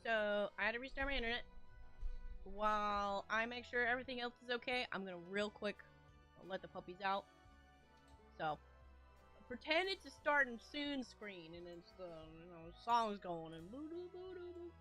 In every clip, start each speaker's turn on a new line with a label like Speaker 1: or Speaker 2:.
Speaker 1: So I had to restart my internet. While I make sure everything else is okay, I'm gonna real quick let the puppies out. So pretend it's a starting soon screen, and it's the song's going and boo doo boo doo boo.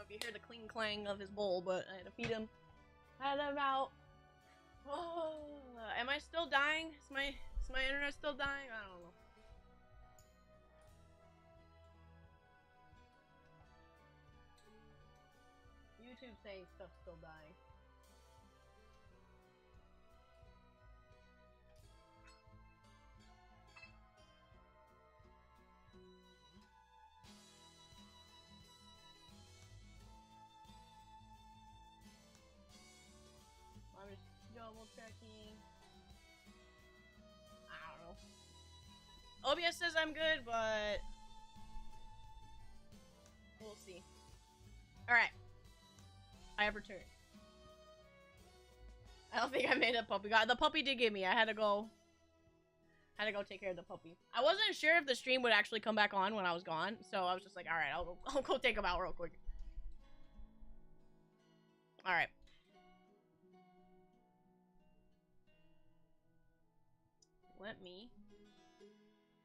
Speaker 1: if you hear the cling clang of his bowl, but I had to feed him. Had him out. Oh, am I still dying? Is my internet still dying? I don't know. YouTube saying stuff's still dying. I'm just double checking. I don't know. OBS says I'm good, but we'll see. Alright. I have returned. I don't think I made a puppy. The puppy did get me. I had to go take care of the puppy. I wasn't sure if the stream would actually come back on when I was gone, so I was just like, alright, I'll go take him out real quick. Alright.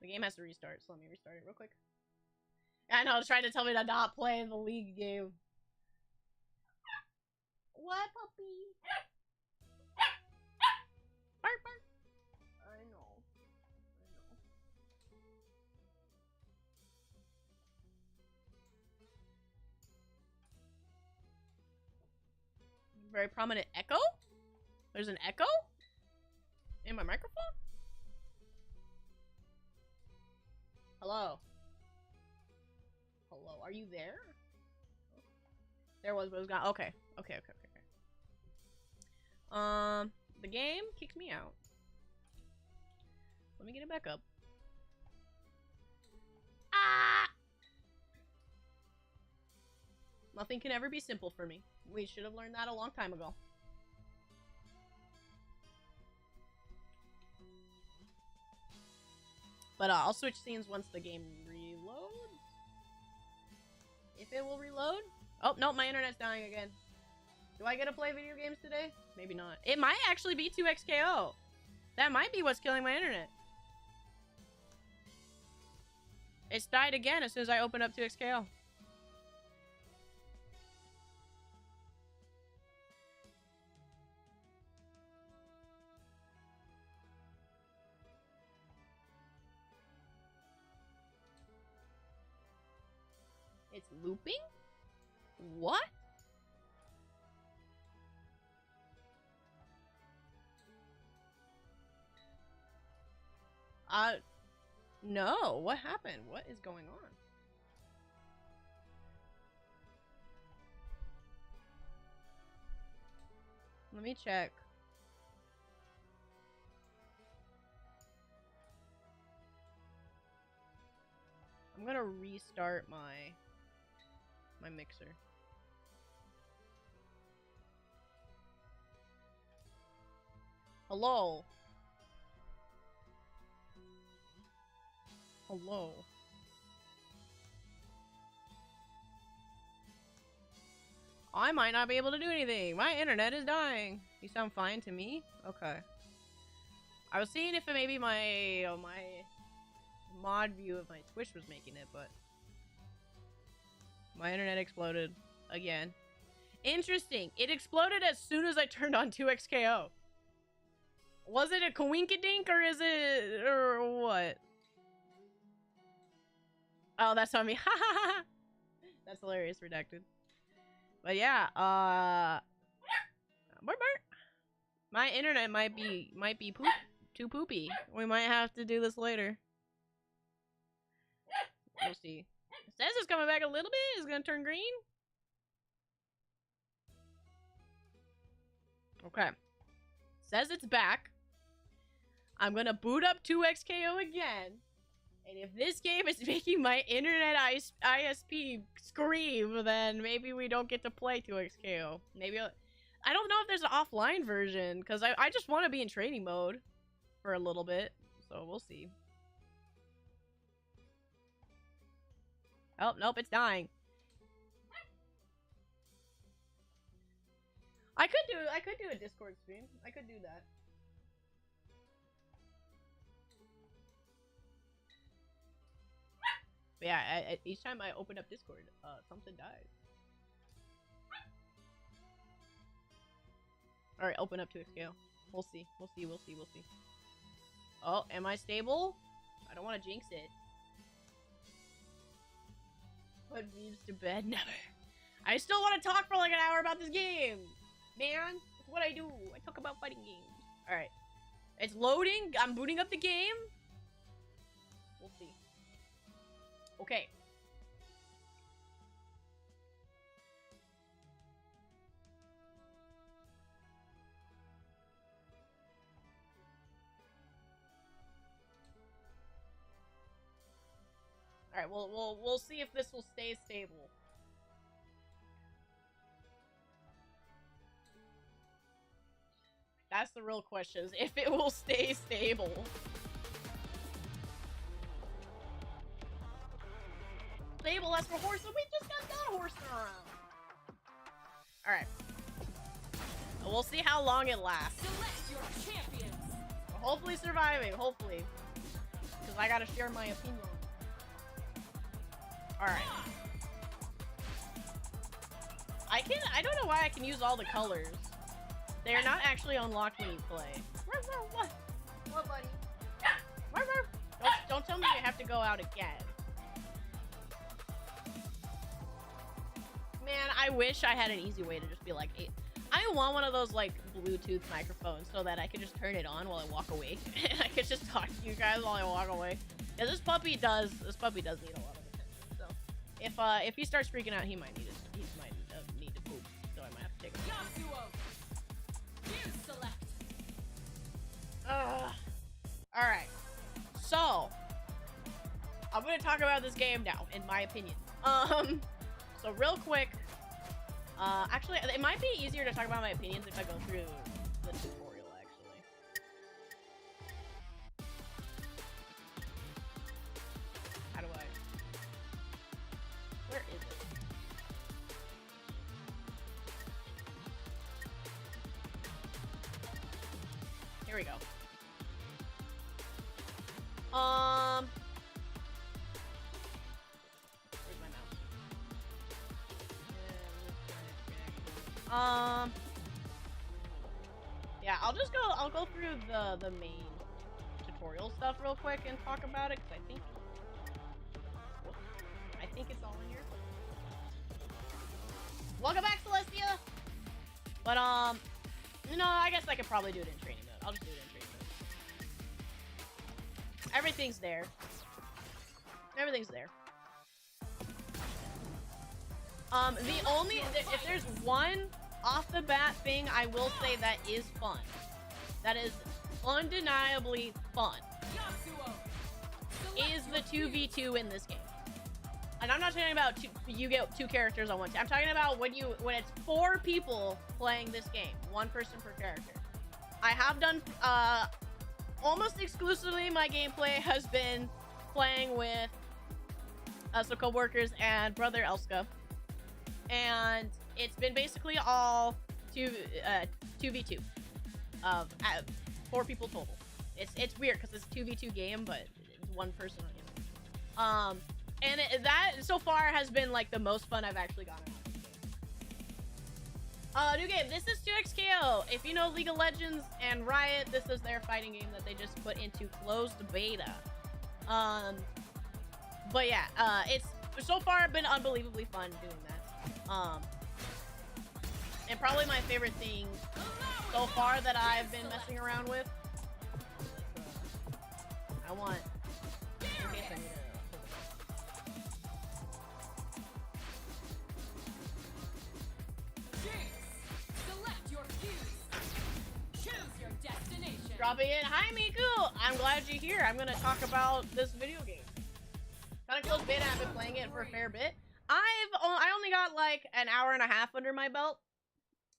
Speaker 1: The game has to restart, so let me restart it real quick. I know, it's trying to tell me to not play the league game. What, puppy? Bark, bark. I know. Very prominent echo? There's an echo? In my microphone? Hello? Hello, are you there? There was, but it was gone. Okay. Okay. The game kicked me out. Let me get it back up. Ah! Nothing can ever be simple for me. We should have learned that a long time ago. But I'll switch scenes once the game reloads. If it will reload. Oh, no, my internet's dying again. Do I get to play video games today? Maybe not. It might actually be 2xKO. That might be what's killing my internet. It's died again as soon as I open up 2xKO. It's looping? What? No. What happened? What is going on? Let me check. I'm gonna restart my mixer. Hello? Hello? I might not be able to do anything. My internet is dying. You sound fine to me? Okay. I was seeing if maybe my mod view of my Twitch was making it, but my internet exploded again. Interesting. It exploded as soon as I turned on 2xKO. Was it a coinkydink or is it or what? Oh, that's on me. That's hilarious, redacted. But yeah, my internet might be too poopy. We might have to do this later. We'll see. It says it's coming back a little bit. It's gonna turn green. Okay. Says it's back. I'm gonna boot up 2xKO again. And if this game is making my internet ISP scream, then maybe we don't get to play 2xKO. Maybe I don't know if there's an offline version, because I just want to be in training mode for a little bit. So we'll see. Oh, nope, it's dying. I could do a Discord stream. I could do that. But yeah, each time I open up Discord, something dies. Alright, open up to a scale. We'll see. We'll see. We'll see. We'll see. Oh, am I stable? I don't want to jinx it. Put V's to bed? Never. I still want to talk for like an hour about this game. Man, that's what I do. I talk about fighting games. Alright. It's loading. I'm booting up the game. We'll see. Okay. Alright, we'll see if this will stay stable. That's the real question, is if it will stay stable. Stable, that's for Horsez. We just got that Horsez around. Alright. We'll see how long it lasts.
Speaker 2: Select your champions.
Speaker 1: Hopefully surviving, hopefully. Because I gotta share my opinion. Alright. I don't know why I can use all the colors. They are not actually unlocked when you play. What? What, buddy? Don't tell me you have to go out again. Man, I wish I had an easy way to just be like, I want one of those like Bluetooth microphones so that I can just turn it on while I walk away. And I can just talk to you guys while I walk away. Yeah, this puppy does need a lot of attention. So if he starts freaking out, he might need to poop. So I might have to take him. Alright. So I'm gonna talk about this game now, in my opinion. So real quick, actually, it might be easier to talk about my opinions if I go through the tutorial, actually. How do I... Where is it? Here we go. Where's my mouse? Yeah, I'll go through the main tutorial stuff real quick and talk about it, because I think it's all in here. Welcome back, Celestia! But, no, I guess I could probably do it in training mode. I'll just do it in training mode. Everything's there. Everything's there. If there's one off the bat thing I will say that is fun, that is undeniably fun, is the 2v2 in this game. And I'm not talking about you get two characters on one team. I'm talking about when it's 4 people playing this game, 1 person per character. I have done almost exclusively my gameplay has been playing with some co-workers and brother Elska, and it's been basically all 2v2 of 4 people total. It's weird because it's a 2v2 game, but it's 1 person on it. And that so far has been like the most fun I've actually gotten out of this game. New game. This is 2XKO. If you know League of Legends and Riot, this is their fighting game that they just put into closed beta. But yeah, it's so far been unbelievably fun doing that. And probably my favorite thing so far that I've been messing around with. I want. In case I need to. Dropping in. Hi, Miku! I'm glad you're here. I'm gonna talk about this video game. Kind of close beta. I've been playing it for a fair bit. I only got like an hour and a half under my belt.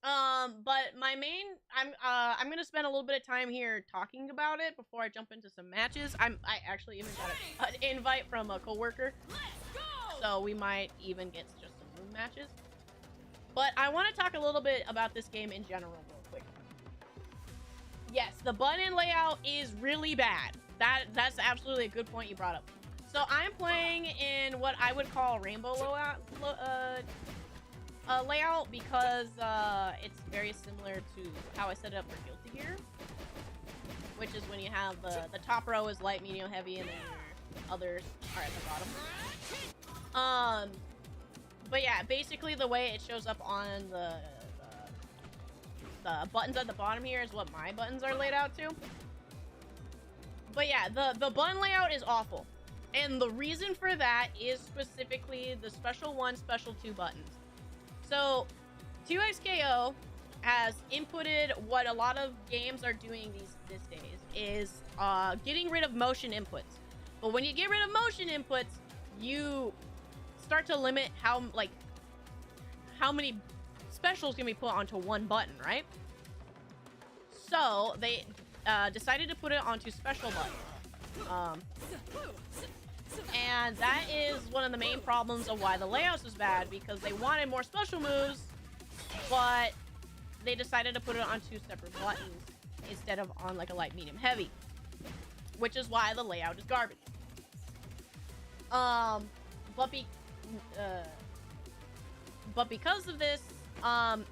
Speaker 1: But my main, I'm gonna spend a little bit of time here talking about it before I jump into some matches. I actually even got an invite from a coworker, so we might even get just some room matches. But I want to talk a little bit about this game in general real quick. Yes, the button layout is really bad. That's absolutely a good point you brought up. So I'm playing in what I would call rainbow layout because it's very similar to how I set it up for Guilty Gear, which is when you have the top row is light, medium, heavy, and then your others are at the bottom. But yeah, basically the way it shows up on the buttons at the bottom here is what my buttons are laid out to. But yeah, the button layout is awful. And the reason for that is specifically the Special 1, Special 2 buttons. So, 2XKO has inputted what a lot of games are doing these days, is getting rid of motion inputs. But when you get rid of motion inputs, you start to limit how many specials can be put onto one button, right? So, they decided to put it onto special buttons. And that is one of the main problems of why the layout is bad, because they wanted more special moves, but they decided to put it on 2 separate buttons instead of on like a light, medium, heavy, which is why the layout is garbage. But because of this,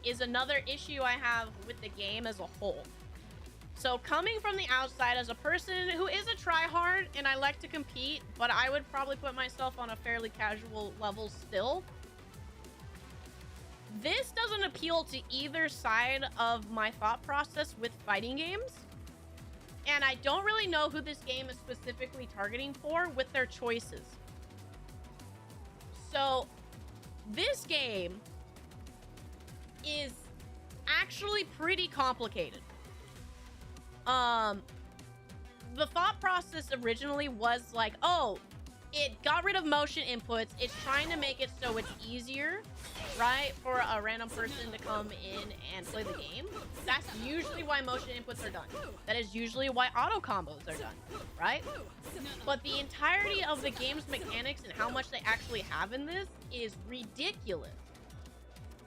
Speaker 1: is another issue I have with the game as a whole. So coming from the outside as a person who is a tryhard and I like to compete, but I would probably put myself on a fairly casual level still, this doesn't appeal to either side of my thought process with fighting games. And I don't really know who this game is specifically targeting for with their choices. So this game is actually pretty complicated. The thought process originally was like, oh, it got rid of motion inputs. It's trying to make it so it's easier, right, for a random person to come in and play the game. That's usually why motion inputs are done. That is usually why auto combos are done, right? But the entirety of the game's mechanics and how much they actually have in this is ridiculous.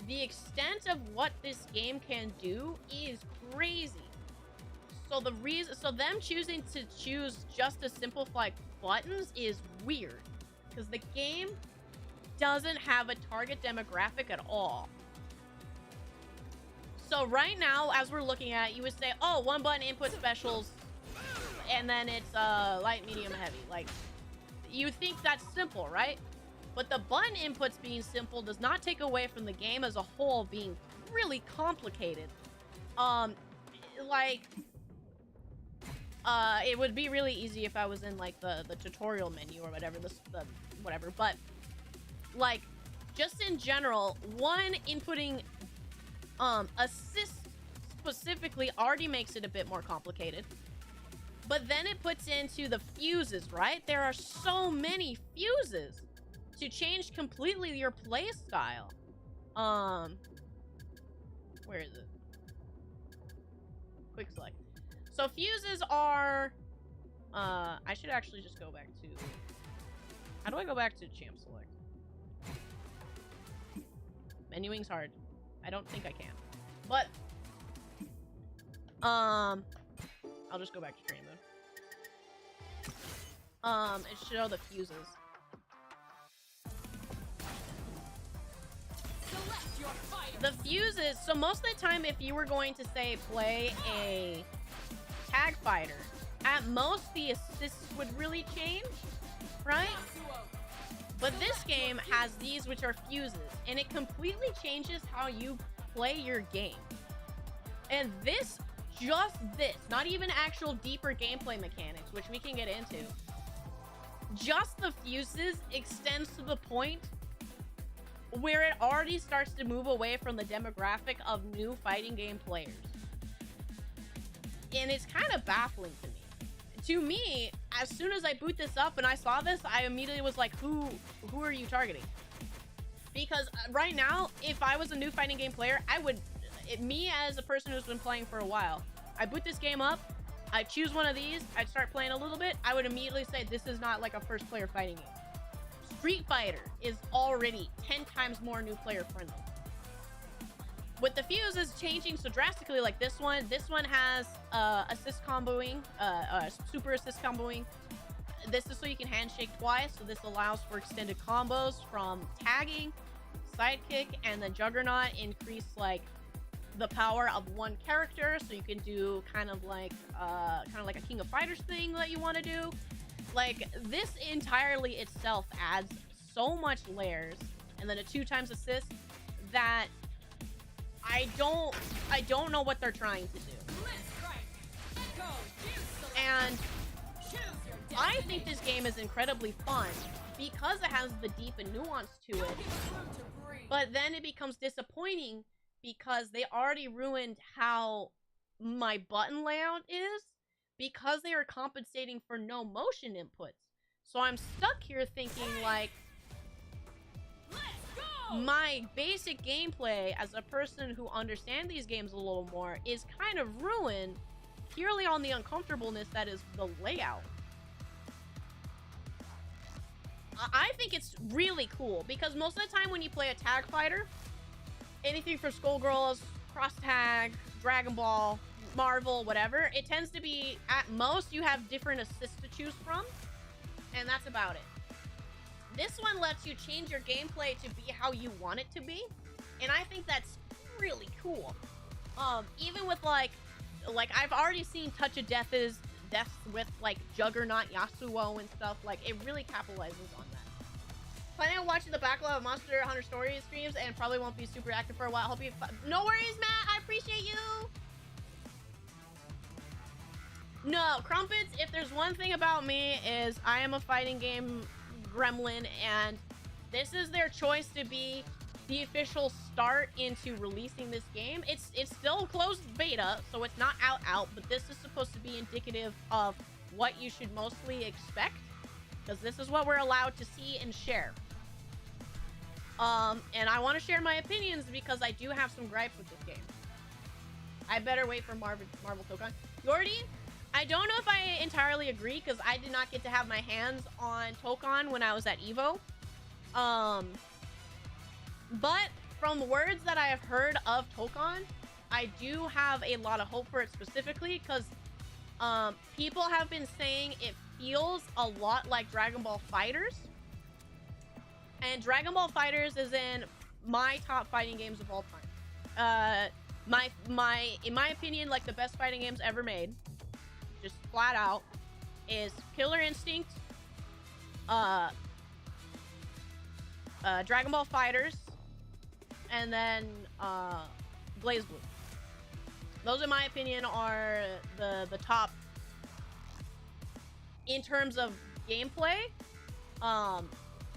Speaker 1: The extent of what this game can do is crazy. So them choosing to choose just to simplify buttons is weird, because the game doesn't have a target demographic at all. So right now, as we're looking at it, you would say, oh, one button input specials, and then it's light, medium, heavy. Like, you think that's simple, right? But the button inputs being simple does not take away from the game as a whole being really complicated. It would be really easy if I was in like the tutorial menu or whatever, whatever, but like just in general, one, inputting assist specifically already makes it a bit more complicated. But then it puts into the fuses, right? There are so many fuses to change completely your play style. Where is it? Quick select. So fuses are, I should actually just go back to, how do I go back to champ select? Menuing's hard. I don't think I can, but, I'll just go back to train mode. And show the fuses. The fuses, so most of the time if you were going to say play a tag fighter, at most the assists would really change, right? But this game has these, which are fuses, and it completely changes how you play your game. And this, not even actual deeper gameplay mechanics, which we can get into, just the fuses extends to the point where it already starts to move away from the demographic of new fighting game players. And it's kind of baffling to me. To me, as soon as I boot this up and I saw this, I immediately was like, who are you targeting? Because right now, if I was a new fighting game player, me as a person who's been playing for a while, I boot this game up, I choose one of these, I'd start playing a little bit, I would immediately say this is not like a first player fighting game. Street Fighter is already 10 times more new player friendly. With the fuses changing so drastically, like this one has assist comboing, super assist comboing. This is so you can handshake twice, so this allows for extended combos from tagging, sidekick, and then Juggernaut increase like the power of one character, so you can do kind of like a King of Fighters thing that you want to do. Like, this entirely itself adds so much layers, and then a 2x assist that I don't know what they're trying to do. And I think this game is incredibly fun because it has the deep and nuance to it. But then it becomes disappointing because they already ruined how my button layout is because they are compensating for no motion inputs. So I'm stuck here thinking like, my basic gameplay as a person who understands these games a little more is kind of ruined purely on the uncomfortableness that is the layout. I think it's really cool because most of the time when you play a tag fighter, anything from Skullgirls, Cross Tag, Dragon Ball, Marvel, whatever, it tends to be, at most, you have different assists to choose from, and that's about it. This one lets you change your gameplay to be how you want it to be, and I think that's really cool. Even with like I've already seen Touch of Deaths with like Juggernaut, Yasuo, and stuff. Like, it really capitalizes on that. Planning on watching the backlog of Monster Hunter Story streams and probably won't be super active for a while. Hope you no worries, Matt. I appreciate you. No, Crumpets, if there's one thing about me is I am a fighting game gremlin, and this is their choice to be the official start into releasing this game. It's still closed beta, so it's not out, but this is supposed to be indicative of what you should mostly expect, because this is what we're allowed to see and share. And I want to share my opinions because I do have some gripes with this game. I better wait for Marvel Tokon. Yordi, I don't know if I entirely agree because I did not get to have my hands on Tokon when I was at EVO. But from the words that I have heard of Tokon, I do have a lot of hope for it specifically because people have been saying it feels a lot like Dragon Ball FighterZ. And Dragon Ball FighterZ is in my top fighting games of all time. In my opinion, like the best fighting games ever made, just flat out, is Killer Instinct, Dragon Ball FighterZ, and then BlazBlue. Those, in my opinion, are the top in terms of gameplay.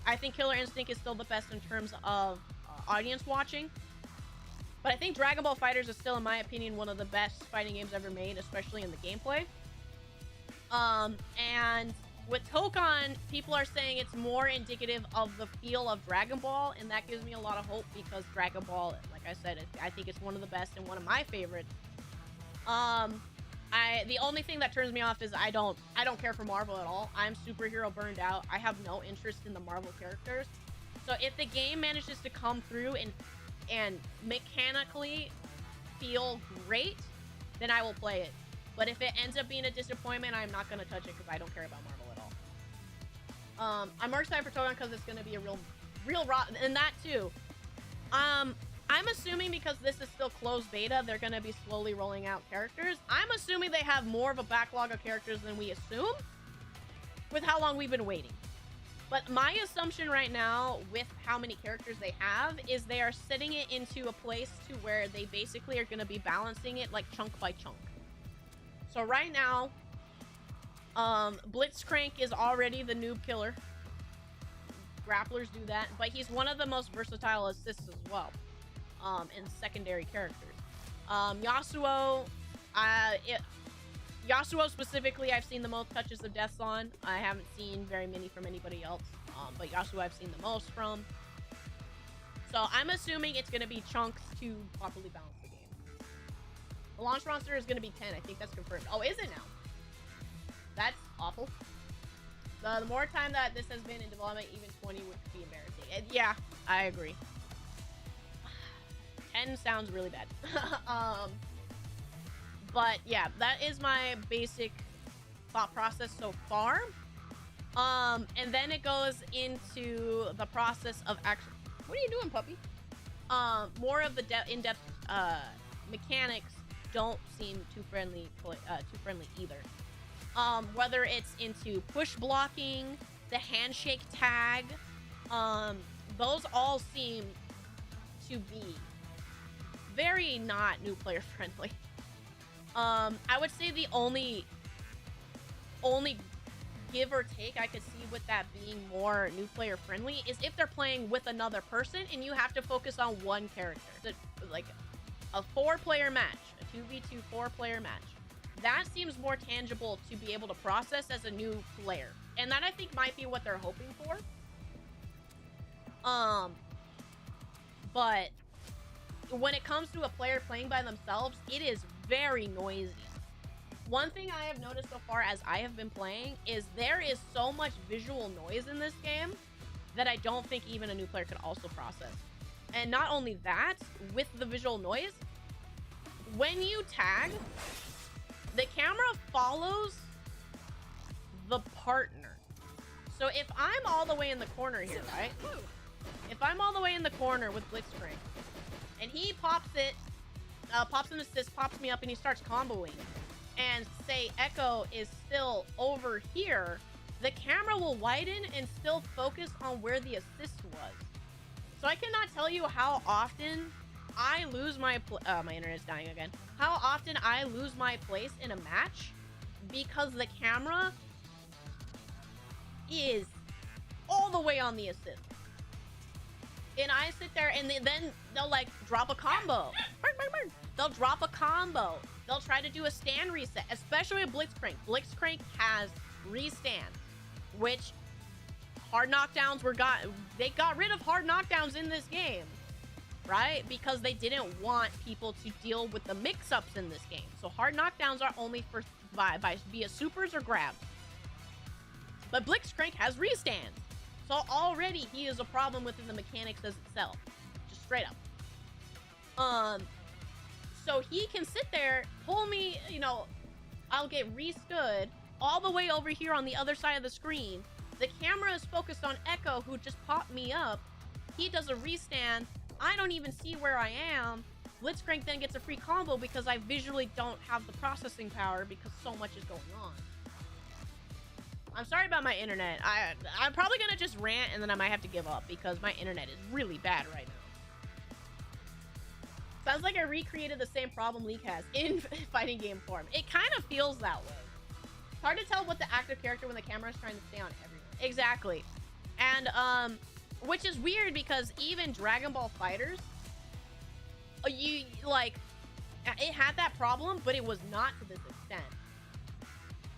Speaker 1: I think Killer Instinct is still the best in terms of audience watching. But I think Dragon Ball FighterZ is still, in my opinion, one of the best fighting games ever made, especially in the gameplay. And with Tokon, people are saying it's more indicative of the feel of Dragon Ball, and that gives me a lot of hope because Dragon Ball, like I said, I think it's one of the best and one of my favorites. The only thing that turns me off is I don't care for Marvel at all. I'm superhero burned out. I have no interest in the Marvel characters. So if the game manages to come through and mechanically feel great, then I will play it. But if it ends up being a disappointment, I'm not going to touch it because I don't care about Marvel at all. I'm more excited for Tokon because it's going to be a real rot, and that too. I'm assuming because this is still closed beta, they're going to be slowly rolling out characters. I'm assuming they have more of a backlog of characters than we assume with how long we've been waiting. But my assumption right now with how many characters they have is they are setting it into a place to where they basically are going to be balancing it like chunk by chunk. So right now, Blitzcrank is already the noob killer. Grapplers do that, but he's one of the most versatile assists as well, in secondary characters. Yasuo, Yasuo specifically, I've seen the most touches of deaths on. I haven't seen very many from anybody else, but Yasuo I've seen the most from. So I'm assuming it's going to be chunks to properly balance the game. The launch monster is going to be 10. I think that's confirmed. Oh, is it now? That's awful. The more time that this has been in development, even 20 would be embarrassing. And yeah, I agree. 10 sounds really bad. But yeah, that is my basic thought process so far. And then it goes into the process of actually... What are you doing, puppy? more of the in-depth mechanics don't seem too friendly either. Whether it's into push blocking, the handshake tag, those all seem to be very not new player friendly. I would say the only give or take I could see with that being more new player friendly is if they're playing with another person and you have to focus on one character. Like a 4-player match, a 2v2 4-player match. That seems more tangible to be able to process as a new player. And that I think might be what they're hoping for. But when it comes to a player playing by themselves, it is very noisy. One thing I have noticed so far as I have been playing is there is so much visual noise in this game that I don't think even a new player could also process. And not only that, with the visual noise, when you tag, the camera follows the partner. So if I'm all the way in the corner here, right? If I'm all the way in the corner with Blitzcrank, and he pops an assist, pops me up, and he starts comboing, and say Echo is still over here, the camera will widen and still focus on where the assist was. So I cannot tell you how often I lose my my internet's dying again. How often I lose my place in a match because the camera is all the way on the assist. And I sit there and then they'll like drop a combo. They'll drop a combo. They'll try to do a stand reset, especially with Blitzcrank. Blitzcrank has restands, which hard knockdowns they got rid of hard knockdowns in this game, right? Because they didn't want people to deal with the mix-ups in this game. So hard knockdowns are only for via supers or grabs. But Blitzcrank has restands. So already he is a problem within the mechanics as itself. Just straight up. So he can sit there, pull me, you know, I'll get re-stood all the way over here on the other side of the screen. The camera is focused on Echo, who just popped me up. He does a restand. I don't even see where I am. Blitzcrank then gets a free combo because I visually don't have the processing power because so much is going on. I'm sorry about my internet. I'm probably gonna just rant and then I might have to give up because my internet is really bad right now. Sounds like I recreated the same problem Leak has in fighting game form. It kind of feels that way. It's hard to tell what the active character when the camera is trying to stay on everyone. Exactly. And, which is weird because even Dragon Ball FighterZ, it had that problem, but it was not to this extent.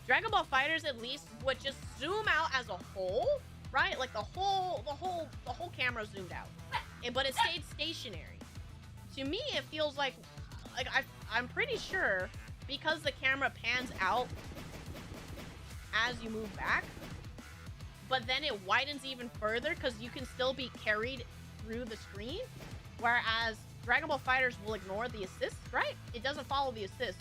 Speaker 1: Dragon Ball FighterZ at least would just zoom out as a whole, right? Like the whole camera zoomed out, but it stayed stationary. To me, it feels like I'm pretty sure because the camera pans out as you move back, but then it widens even further because you can still be carried through the screen, whereas Dragon Ball FighterZ will ignore the assist, right? It doesn't follow the assist.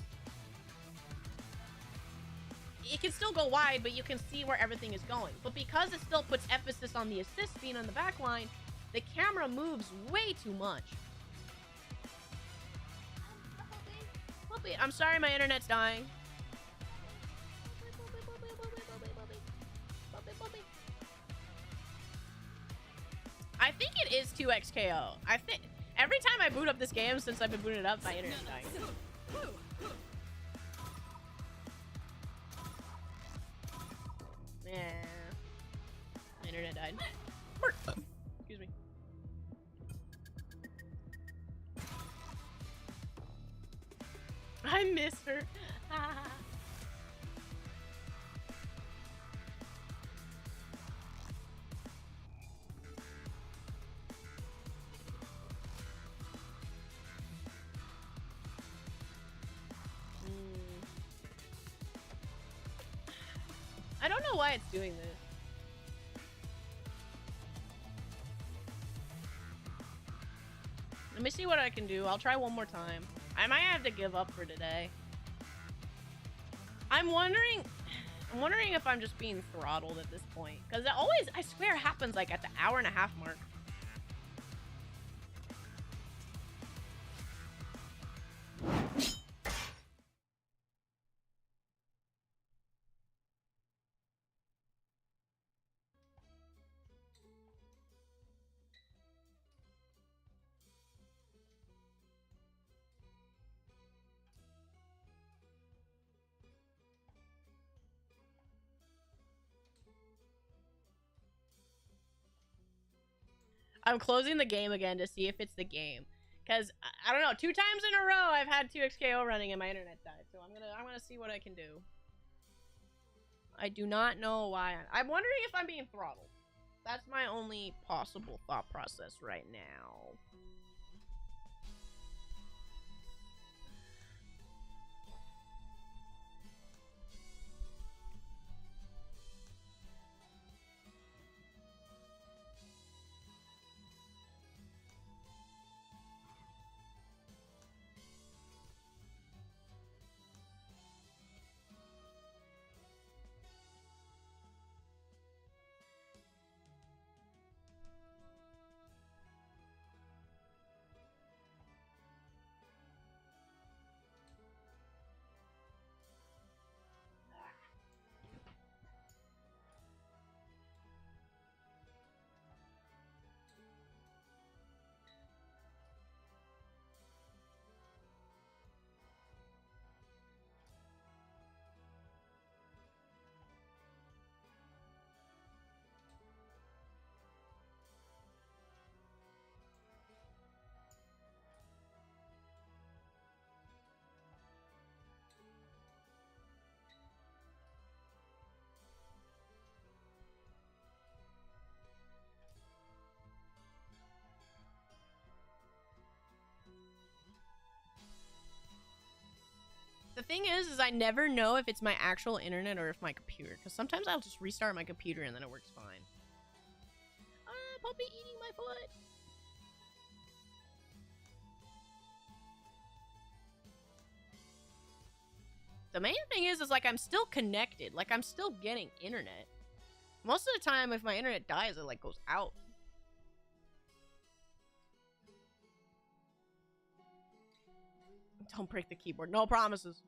Speaker 1: It can still go wide, but you can see where everything is going. But because it still puts emphasis on the assist being on the back line, the camera moves way too much. I'm sorry my internet's dying. I think it is 2xKO. I think every time I boot up this game since I've been booting it up, my internet's dying. Yeah. My internet died. Excuse me. I miss her. I don't know why it's doing this. Let me see what I can do. I'll try one more time. I might have to give up for today. I'm wondering if I'm just being throttled at this point. Because it always, I swear, happens like at the hour and a half mark. I'm closing the game again to see if it's the game. Because, I don't know, 2 times in a row I've had 2xKO running and my internet died. So I'm gonna see what I can do. I do not know why. I'm wondering if I'm being throttled. That's my only possible thought process right now. The thing is I never know if it's my actual internet or if my computer. Because sometimes I'll just restart my computer and then it works fine. Ah, puppy eating my foot. The main thing is like I'm still connected. Like I'm still getting internet. Most of the time, if my internet dies, it like goes out. Don't break the keyboard. No promises.